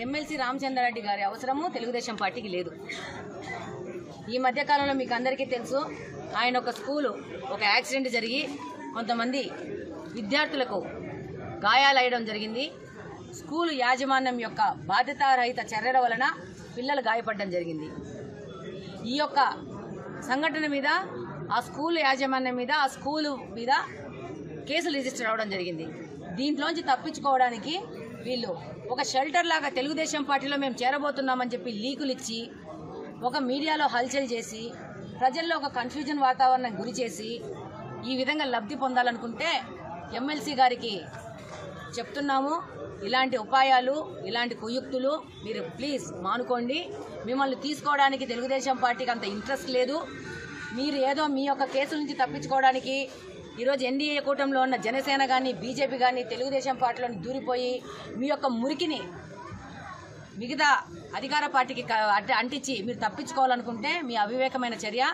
MLC Ramachandra Reddy గారి అవసరము తెలుగుదేశం పార్టీకి లేదు. ఈ మధ్యకాలంలో మీకు అందరికీ తెలుసు, ఆయన ఒక స్కూలు ఒక యాక్సిడెంట్ జరిగి కొంతమంది విద్యార్థులకు గాయాలయ్యడం జరిగింది. స్కూలు యాజమాన్యం యొక్క బాధ్యతారహిత చర్యల వలన పిల్లలు గాయపడడం జరిగింది. ఈ యొక్క సంఘటన మీద ఆ స్కూలు యాజమాన్యం మీద ఆ స్కూలు మీద కేసులు రిజిస్టర్ అవ్వడం జరిగింది. దీంట్లోంచి తప్పించుకోవడానికి వీళ్ళు ఒక షెల్టర్ లాగా తెలుగుదేశం పార్టీలో మేము చేరబోతున్నామని చెప్పి లీకులు ఇచ్చి ఒక మీడియాలో హల్చల్ చేసి ప్రజల్లో ఒక కన్ఫ్యూజన్ వాతావరణం గురి చేసి ఈ విధంగా లబ్ధి పొందాలనుకుంటే ఎమ్మెల్సీ గారికి చెప్తున్నాము, ఇలాంటి ఉపాయాలు ఇలాంటి కుయుక్తులు మీరు ప్లీజ్ మానుకోండి. మిమ్మల్ని తీసుకోవడానికి తెలుగుదేశం పార్టీకి అంత ఇంట్రెస్ట్ లేదు. మీరు ఏదో మీ యొక్క కేసుల నుంచి తప్పించుకోవడానికి ఈరోజు ఎన్డీఏ కూటమిలో ఉన్న జనసేన కానీ బీజేపీ కానీ తెలుగుదేశం పార్టీలోని దూరిపోయి మీ యొక్క మురికిని మిగతా అధికార పార్టీకి అంటించి మీరు తప్పించుకోవాలనుకుంటే మీ అవివేకమైన చర్య.